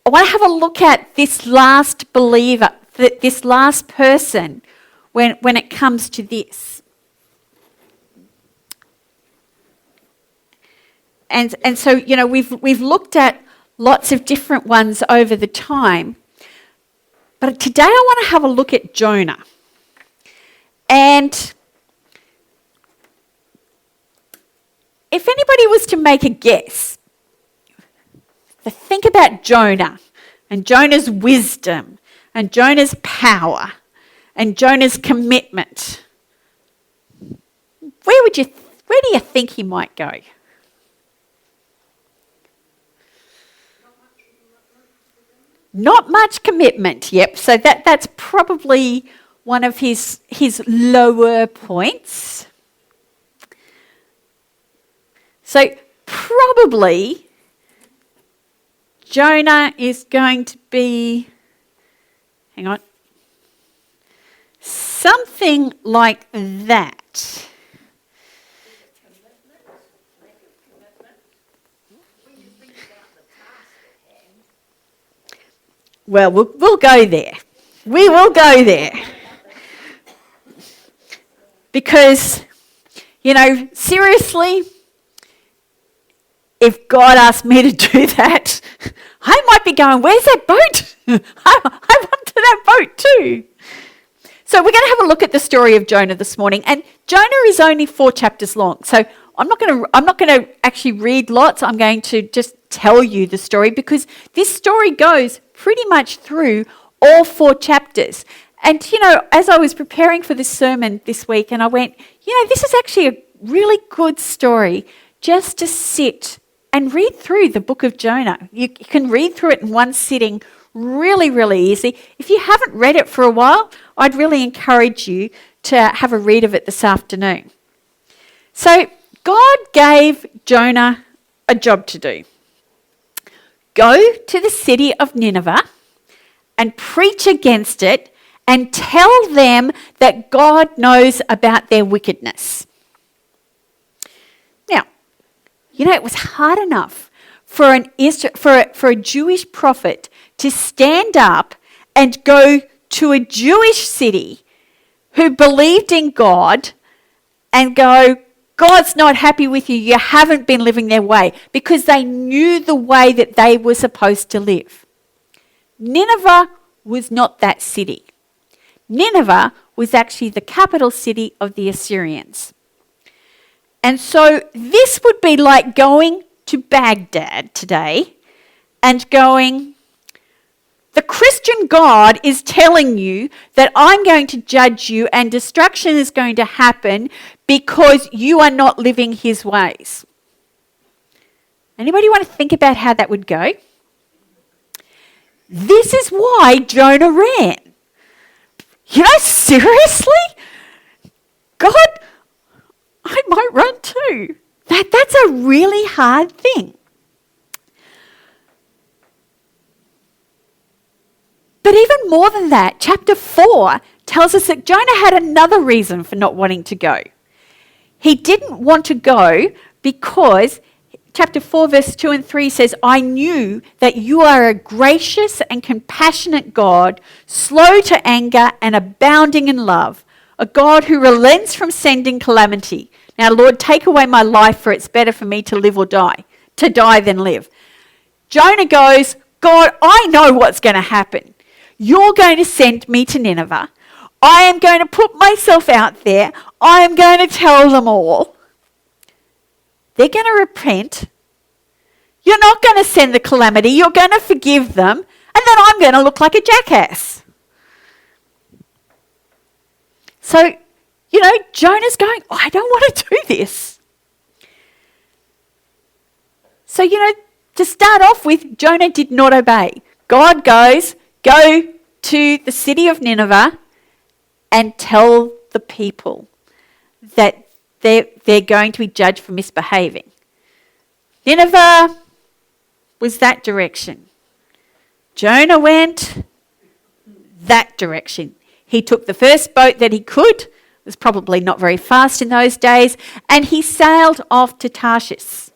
I want to have a look at this last believer, this last person, when it comes to this. And so, we've looked at lots of different ones over the time. But today I want to have a look at Jonah. And if anybody was to make a guess, think about Jonah and Jonahs Wisdom and Jonahs Power and Jonahs Commitment. Where do you think he might go? Not much commitment, yep. So that's probably one of his lower points. So probably Jonah is going to be, hang on, something like that. Well, we'll go there. We will go there. Because, seriously, if God asked me to do that, I might be going, where's that boat? I want to that boat too. So we're going to have a look at the story of Jonah this morning. And Jonah is only 4 chapters long. So I'm not going to actually read lots. I'm going to just tell you the story because this story goes pretty much through all 4 chapters. And, as I was preparing for this sermon this week, and I went, this is actually a really good story just to sit and read through the book of Jonah. You can read through it in one sitting really, really easy. If you haven't read it for a while, I'd really encourage you to have a read of it this afternoon. So God gave Jonah a job to do. Go to the city of Nineveh and preach against it and tell them that God knows about their wickedness. Now, it was hard enough for a Jewish prophet to stand up and go to a Jewish city who believed in God and go, God's not happy with you, you haven't been living their way, because they knew the way that they were supposed to live. Nineveh was not that city. Nineveh was actually the capital city of the Assyrians. And so this would be like going to Baghdad today and going, the Christian God is telling you that I'm going to judge you and destruction is going to happen because you are not living his ways. Anybody want to think about how that would go? This is why Jonah ran. Seriously? God, I might run too. That's a really hard thing. But even more than that, chapter 4 tells us that Jonah had another reason for not wanting to go. He didn't want to go because chapter 4 verse 2 and 3 says, I knew that you are a gracious and compassionate God, slow to anger and abounding in love, a God who relents from sending calamity. Now, Lord, take away my life, for it's better for me to live or die, to die than live. Jonah goes, God, I know what's going to happen. You're going to send me to Nineveh. I am going to put myself out there. I am going to tell them all. They're going to repent. You're not going to send the calamity. You're going to forgive them. And then I'm going to look like a jackass. So, Jonah's going, I don't want to do this. So, to start off with, Jonah did not obey. God goes, go to the city of Nineveh and tell the people that they're going to be judged for misbehaving. Nineveh was that direction. Jonah went that direction. He took the first boat that he could, it was probably not very fast in those days, and he sailed off to Tarshish.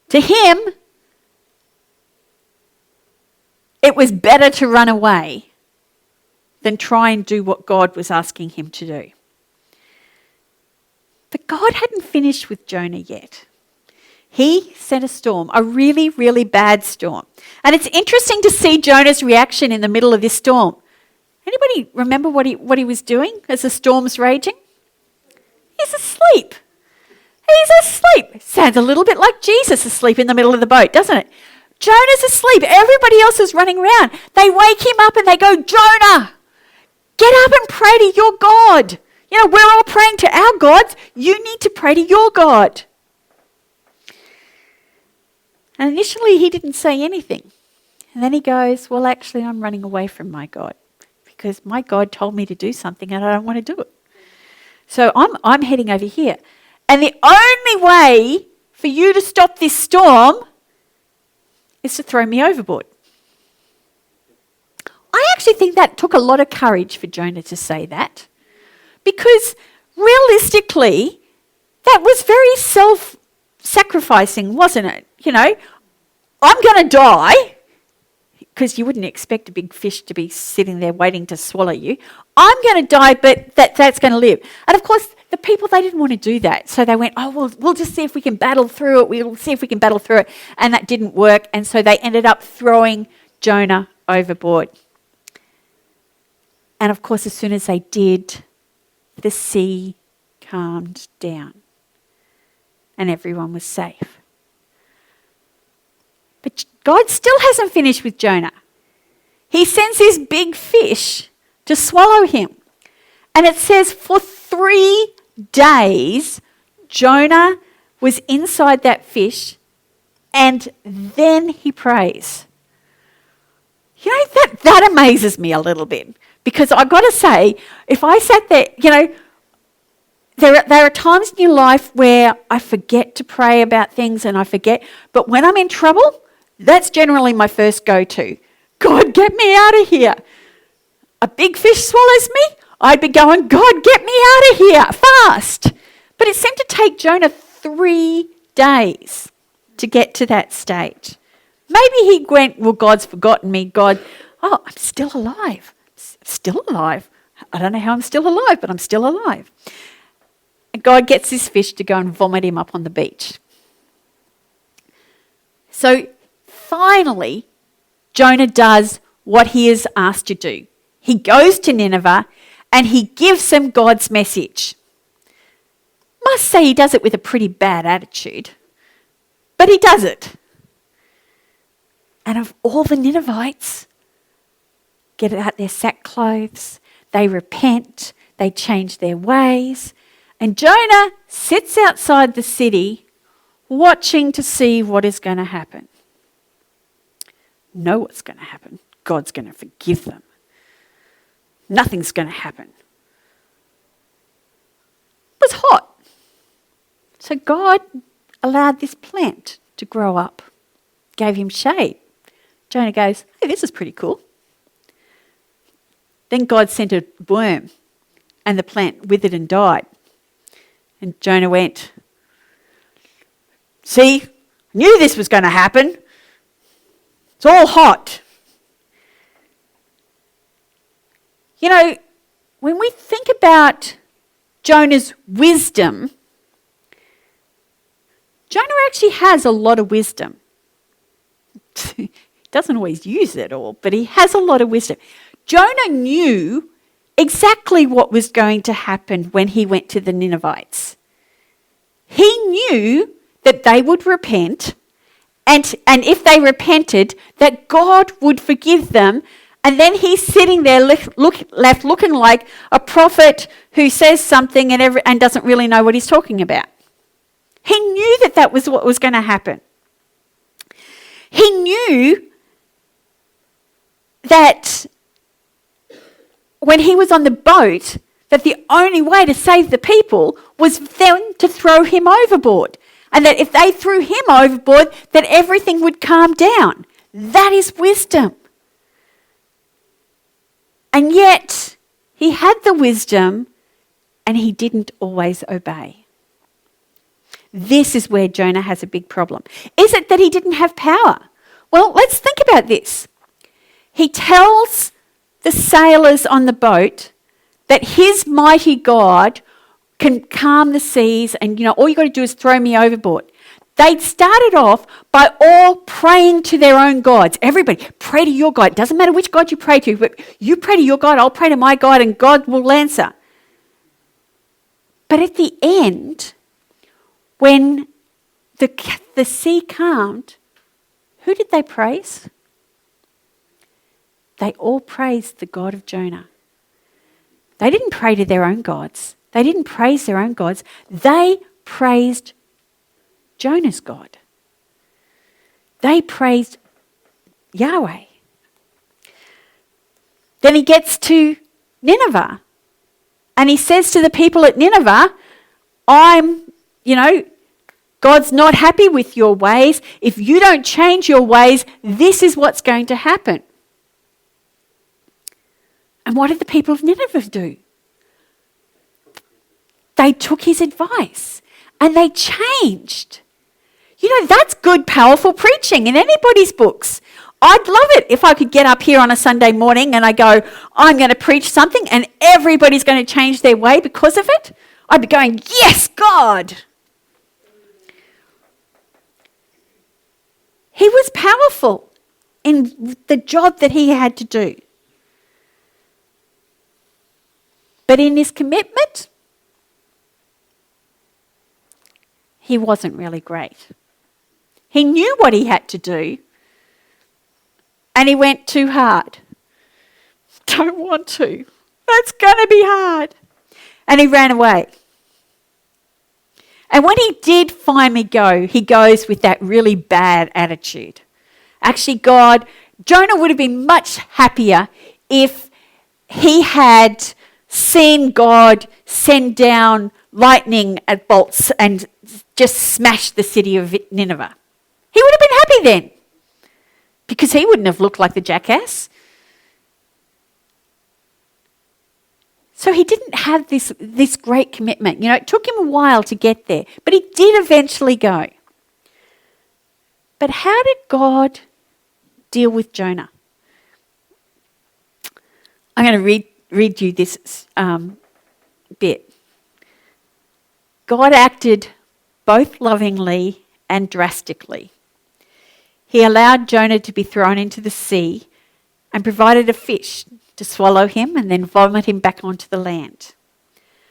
To him, it was better to run away than try and do what God was asking him to do. But God hadn't finished with Jonah yet. He sent a storm, a really, really bad storm. And it's interesting to see Jonah's reaction in the middle of this storm. Anybody remember what he was doing as the storm's raging? He's asleep. He's asleep. Sounds a little bit like Jesus asleep in the middle of the boat, doesn't it? Jonah's asleep. Everybody else is running around. They wake him up and they go, Jonah, get up and pray to your God. You know, we're all praying to our gods. You need to pray to your God. And initially he didn't say anything. And then he goes, well, actually, I'm running away from my God because my God told me to do something and I don't want to do it. So I'm heading over here. And the only way for you to stop this storm is to throw me overboard. I actually think that took a lot of courage for Jonah to say that, because realistically, that was very self-sacrificing, wasn't it? You know, I'm going to die, because you wouldn't expect a big fish to be sitting there waiting to swallow you. I'm going to die, but that's going to live. And of course, the people, they didn't want to do that. So they went, oh, well, we'll just see if we can battle through it. We'll see if we can battle through it. And that didn't work. And so they ended up throwing Jonah overboard. And of course, as soon as they did, the sea calmed down and everyone was safe. But God still hasn't finished with Jonah. He sends this big fish to swallow him. And it says for 3 days, Jonah was inside that fish and then he prays. You know, that amazes me a little bit, because I've got to say, if I sat there, you know, there are times in your life where I forget to pray about things and I forget, but when I'm in trouble, that's generally my first go-to. God, get me out of here. A big fish swallows me, I'd be going, God, get me out of here, fast. But it seemed to take Jonah 3 days to get to that stage. Maybe he went, well, God's forgotten me. God, oh, I'm still alive. Still alive. I don't know how I'm still alive, but I'm still alive. And God gets this fish to go and vomit him up on the beach. So finally, Jonah does what he is asked to do. He goes to Nineveh and he gives them God's message. Must say he does it with a pretty bad attitude, but he does it. And of all the Ninevites, get out their sackcloths, they repent, they change their ways, and Jonah sits outside the city watching to see what is going to happen. Know what's going to happen. God's going to forgive them. Nothing's going to happen. It was hot. So God allowed this plant to grow up, gave him shade. Jonah goes, hey, this is pretty cool. Then God sent a worm and the plant withered and died. And Jonah went, see, knew this was going to happen. It's all hot. You know, when we think about Jonah's wisdom, Jonah actually has a lot of wisdom. He doesn't always use it all, but he has a lot of wisdom. Jonah knew exactly what was going to happen when he went to the Ninevites. He knew that they would repent, and if they repented, that God would forgive them. And then he's sitting there left looking like a prophet who says something and doesn't really know what he's talking about. He knew that was what was going to happen. He knew that when he was on the boat, that the only way to save the people was then to throw him overboard. And that if they threw him overboard, that everything would calm down. That is wisdom. And yet, he had the wisdom and he didn't always obey. This is where Jonah has a big problem. Is it that he didn't have power? Well, let's think about this. he tells the sailors on the boat that his mighty God can calm the seas and, all you got to do is throw me overboard. They'd started off by all praying to their own gods. Everybody, pray to your God. It doesn't matter which God you pray to, but you pray to your God, I'll pray to my God, and God will answer. But at the end, when the sea calmed, who did they praise? They all praised the God of Jonah. They didn't pray to their own gods. They didn't praise their own gods. They praised Jonah's God. They praised Yahweh. Then he gets to Nineveh and he says to the people at Nineveh, God's not happy with your ways. If you don't change your ways, this is what's going to happen. And what did the people of Nineveh do? They took his advice and they changed. That's good, powerful preaching in anybody's books. I'd love it if I could get up here on a Sunday morning and I go, I'm going to preach something and everybody's going to change their way because of it. I'd be going, yes, God. He was powerful in the job that he had to do. But in his commitment, he wasn't really great. He knew what he had to do, and he went too hard. Don't want to. That's going to be hard. And he ran away. And when he did finally go, he goes with that really bad attitude. Actually, Jonah would have been much happier if he had seen God send down lightning at bolts and just smash the city of Nineveh. He would have been happy then, because he wouldn't have looked like the jackass. So he didn't have this great commitment. It took him a while to get there, but he did eventually go. But how did God deal with Jonah? I'm going to read you this bit. God acted both lovingly and drastically. He allowed Jonah to be thrown into the sea and provided a fish to swallow him and then vomit him back onto the land.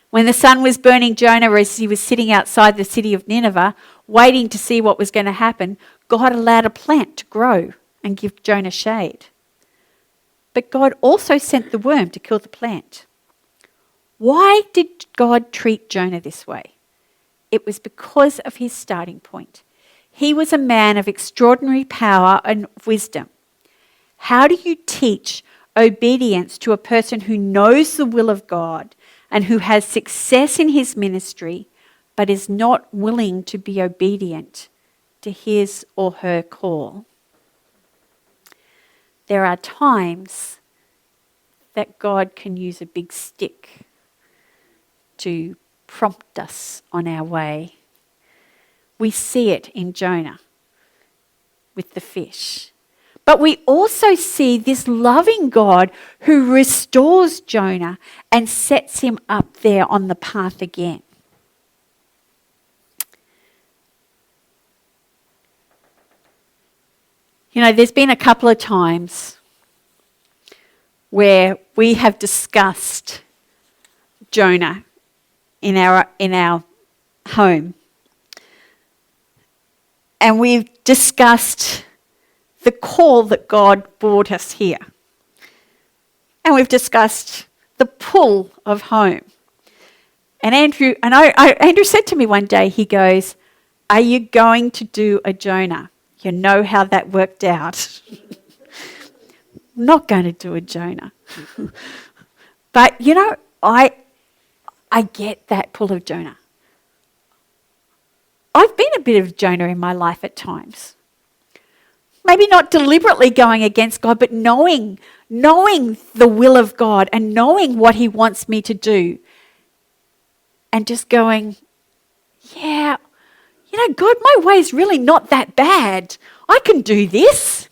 When the sun was burning Jonah as he was sitting outside the city of Nineveh, waiting to see what was going to happen, God allowed a plant to grow and give Jonah shade. But God also sent the worm to kill the plant. Why did God treat Jonah this way? It was because of his starting point. He was a man of extraordinary power and wisdom. How do you teach obedience to a person who knows the will of God and who has success in his ministry, but is not willing to be obedient to his or her call? There are times that God can use a big stick to prompt us on our way. We see it in Jonah with the fish. But we also see this loving God who restores Jonah and sets him up there on the path again. There's been a couple of times where we have discussed Jonah in our home. And we've discussed the call that God brought us here. And we've discussed the pull of home. And Andrew said to me one day, he goes, "Are you going to do a Jonah? You know how that worked out." I'm not going to do a Jonah. But I get that pull of Jonah. I've been a bit of Jonah in my life at times. Maybe not deliberately going against God, but knowing the will of God and knowing what he wants me to do. And just going, yeah, God, my way's really not that bad. I can do this.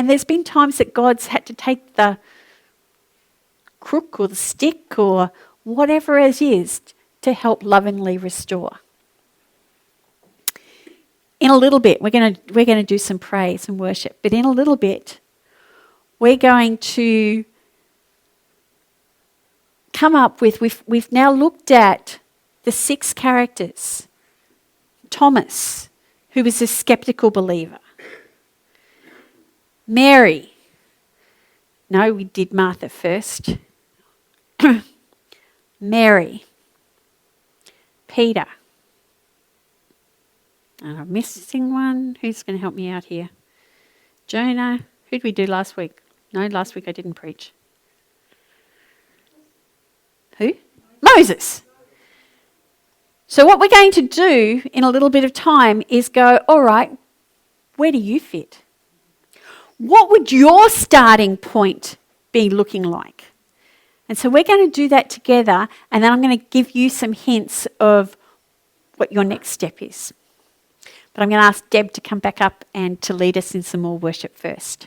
And there's been times that God's had to take the crook or the stick or whatever it is to help lovingly restore. In a little bit, we're going to do some praise and worship, but in a little bit, we're going to come up with, we've now looked at the 6 characters. Thomas, who was a skeptical believer. Mary. No, we did Martha first. Mary. Peter. And I'm missing one. Who's going to help me out here? Jonah. Who did we do last week? No, last week I didn't preach. Who? Moses. So what we're going to do in a little bit of time is go, all right, where do you fit? What would your starting point be looking like? And so we're going to do that together, and then I'm going to give you some hints of what your next step is. But I'm going to ask Deb to come back up and to lead us in some more worship first.